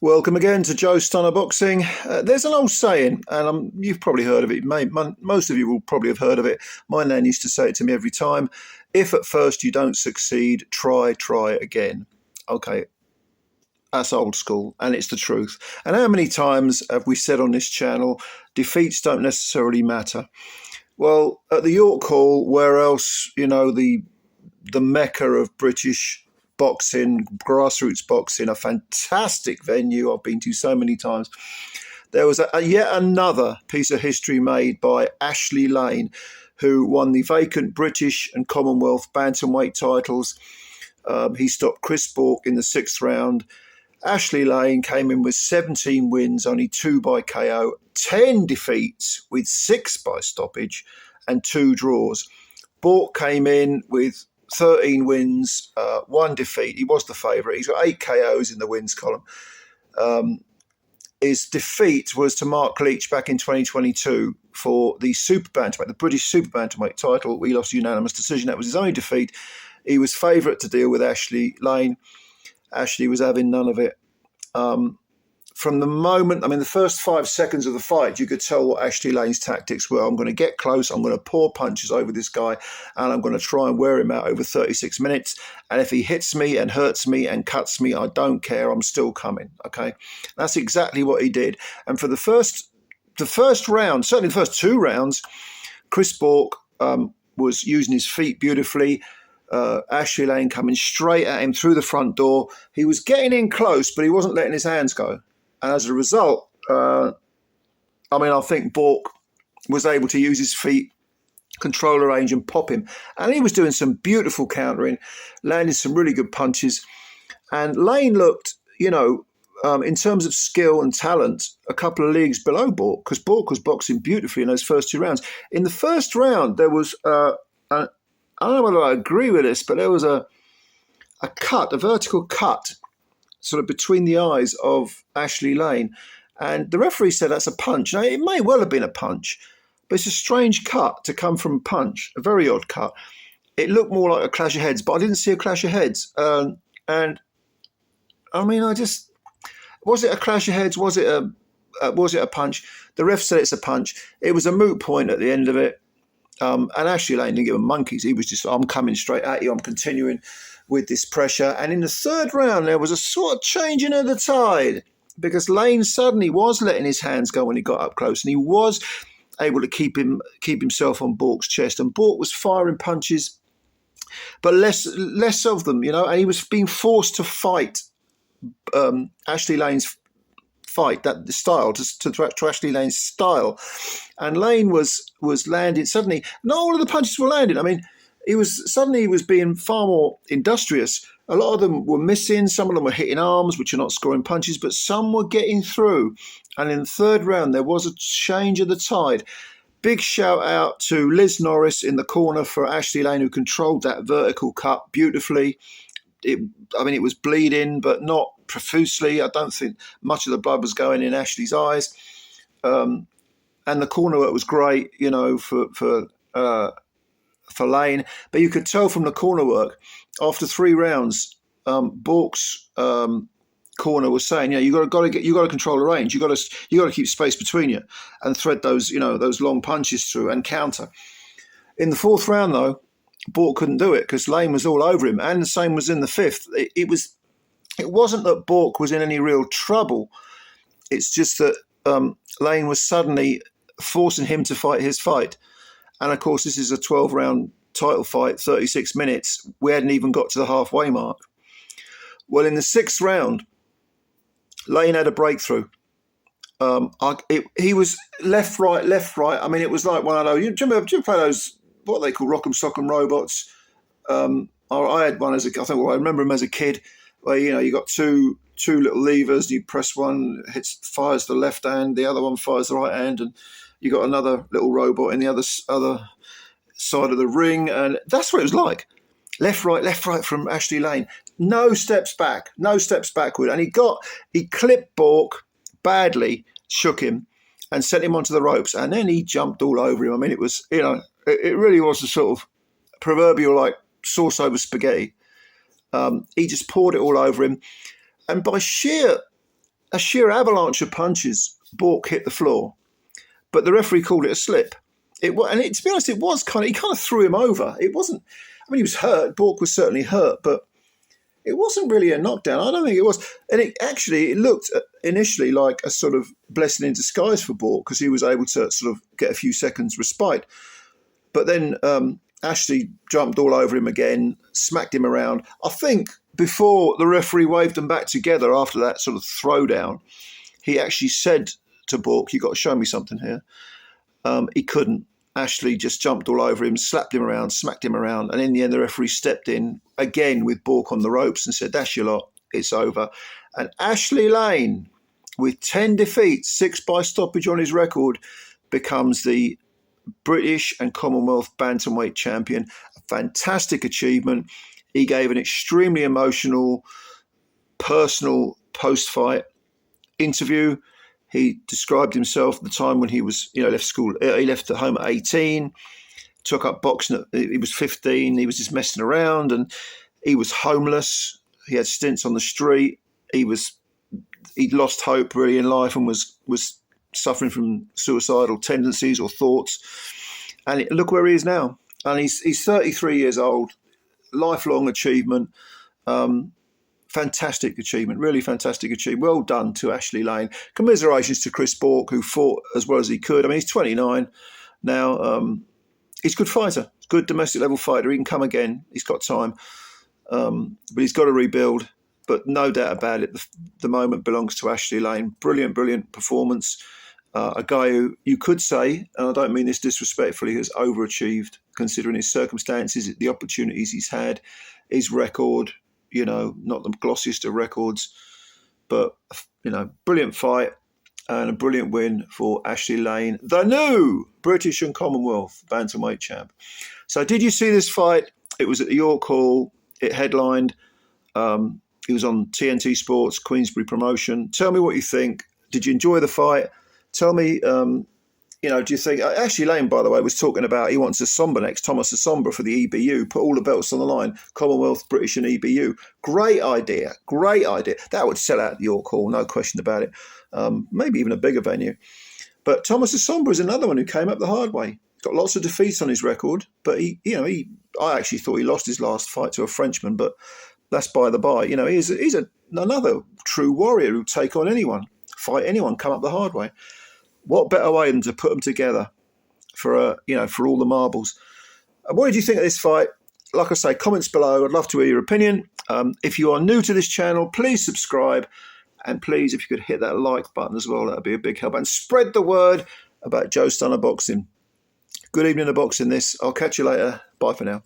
Welcome again to Joe Stunner Boxing. There's an old saying, and you've probably heard of it. Most of you will probably have heard of it. My nan used to say it to me every time. If at first you don't succeed, try again. Okay, that's old school, and it's the truth. And how many times have we said on this channel, defeats don't necessarily matter? Well, at the York Hall, where else, the mecca of British boxing, grassroots boxing, a fantastic venue I've been to so many times. There was yet another piece of history made by Ashley Lane, who won the vacant British and Commonwealth bantamweight titles. He stopped Chris Bourke in the 6th round. Ashley Lane came in with 17 wins, only 2 by KO, 10 defeats with 6 by stoppage and 2 draws. Bourke came in with 13 wins, 1 defeat. He was the favourite. He's got 8 KOs in the wins column. His defeat was to Mark Leach back in 2022 for the super bantamweight, the British super bantamweight title. We lost a unanimous decision. That was his only defeat. He was favourite to deal with Ashley Lane. Ashley was having none of it. From the moment, the first 5 seconds of the fight, you could tell what Ashley Lane's tactics were. I'm going to get close, I'm going to pour punches over this guy, and I'm going to try and wear him out over 36 minutes. And if he hits me and hurts me and cuts me, I don't care, I'm still coming, okay? That's exactly what he did. And for the first round, certainly the first 2 rounds, Chris Bourke was using his feet beautifully. Ashley Lane coming straight at him through the front door. He was getting in close, but he wasn't letting his hands go. And as a result, I think Bourke was able to use his feet, control the range and pop him. And he was doing some beautiful countering, landing some really good punches. And Lane looked, in terms of skill and talent, a couple of leagues below Bourke, because Bourke was boxing beautifully in those first 2 rounds. In the first round, there was, I don't know whether I agree with this, but there was a vertical cut, sort of between the eyes of Ashley Lane. And the referee said that's a punch. Now, it may well have been a punch, but it's a strange cut to come from a punch, a very odd cut. It looked more like a clash of heads, but I didn't see a clash of heads. Was it a clash of heads? Was it a punch? The ref said it's a punch. It was a moot point at the end of it. And Ashley Lane didn't give him monkeys. He was just, I'm coming straight at you. I'm continuing with this pressure. And in the 3rd round, there was a sort of changing of the tide, because Lane suddenly was letting his hands go when he got up close, and he was able to keep himself on Bourke's chest. And Bourke was firing punches, but less of them, and he was being forced to fight Ashley Lane's fight, that style, to Ashley Lane's style. And Lane was landing suddenly. Not all of the punches were landing. He was being far more industrious. A lot of them were missing. Some of them were hitting arms, which are not scoring punches, but some were getting through. And in the 3rd round, there was a change of the tide. Big shout out to Liz Norris in the corner for Ashley Lane, who controlled that vertical cut beautifully. It was bleeding, but not profusely. I don't think much of the blood was going in Ashley's eyes. And the corner work was great, for Lane. But you could tell from the corner work, after 3 rounds, Bourke's corner was saying, you got to control the range. You got to keep space between you and thread those long punches through and counter. In the 4th round, though, Bourke couldn't do it because Lane was all over him, and the same was in the 5th. It wasn't that Bourke was in any real trouble. It's just that Lane was suddenly forcing him to fight his fight. And of course, this is a 12-round title fight, 36 minutes. We hadn't even got to the halfway mark. Well, in the 6th round, Lane had a breakthrough. He was left, right. It was like one of those. Do you play those, what they call rock'em sock'em robots? I had one as I remember him as a kid, where you got two little levers. You press one, fires the left hand, the other one fires the right hand, and you got another little robot in the other side of the ring, and that's what it was like. Left, right from Ashley Lane. No steps back, no steps backward. And he clipped Bourke badly, shook him, and sent him onto the ropes. And then he jumped all over him. It was, it really was a sort of proverbial like sauce over spaghetti. He just poured it all over him. And by sheer a sheer avalanche of punches. Bourke hit the floor, but the referee called it a slip. To be honest, it was he kind of threw him over. It wasn't. I mean, he was hurt. Bourke was certainly hurt, but it wasn't really a knockdown. I don't think it was. And it looked initially like a sort of blessing in disguise for Bourke, because he was able to sort of get a few seconds respite. But then Ashley jumped all over him again, smacked him around. I think before the referee waved them back together after that sort of throwdown, he actually said to Bourke, "You've got to show me something here." He couldn't. Ashley just jumped all over him, slapped him around, smacked him around. And in the end, the referee stepped in again with Bourke on the ropes and said, "That's your lot. It's over." And Ashley Lane, with 10 defeats, 6 by stoppage on his record, becomes the British and Commonwealth bantamweight champion. A fantastic achievement. He gave an extremely emotional, personal post-fight interview. He described himself at the time when he was, left school. He left the home at 18, took up boxing. He was 15. He was just messing around, and he was homeless. He had stints on the street. He'd lost hope really in life and was suffering from suicidal tendencies or thoughts. And look where he is now. And he's 33 years old. Lifelong achievement. Fantastic achievement, really fantastic achievement. Well done to Ashley Lane. Commiserations to Chris Bourke, who fought as well as he could. I mean, he's 29 now. He's a good fighter, good domestic level fighter. He can come again. He's got time, but he's got to rebuild. But no doubt about it, the moment belongs to Ashley Lane. Brilliant, brilliant performance. A guy who you could say, and I don't mean this disrespectfully, has overachieved considering his circumstances, the opportunities he's had, his record. Not the glossiest of records, but, brilliant fight and a brilliant win for Ashley Lane, the new British and Commonwealth bantamweight champ. So did you see this fight? It was at the York Hall. It headlined. It was on TNT Sports, Queensbury promotion. Tell me what you think. Did you enjoy the fight? Tell me, do you think... Ashley Lane, by the way, was talking about he wants Essomba next, Thomas Essomba for the EBU, put all the belts on the line, Commonwealth, British and EBU. Great idea. That would sell out the York Hall, no question about it. Maybe even a bigger venue. But Thomas Essomba is another one who came up the hard way. Got lots of defeats on his record, but I actually thought he lost his last fight to a Frenchman, but that's by the by. He's another true warrior who'll take on anyone, fight anyone, come up the hard way. What better way than to put them together for all the marbles? What did you think of this fight? Like I say, comments below. I'd love to hear your opinion. If you are new to this channel, please subscribe. And please, if you could hit that like button as well, that would be a big help. And spread the word about Joe Stunner Boxing. Good evening to boxing this. I'll catch you later. Bye for now.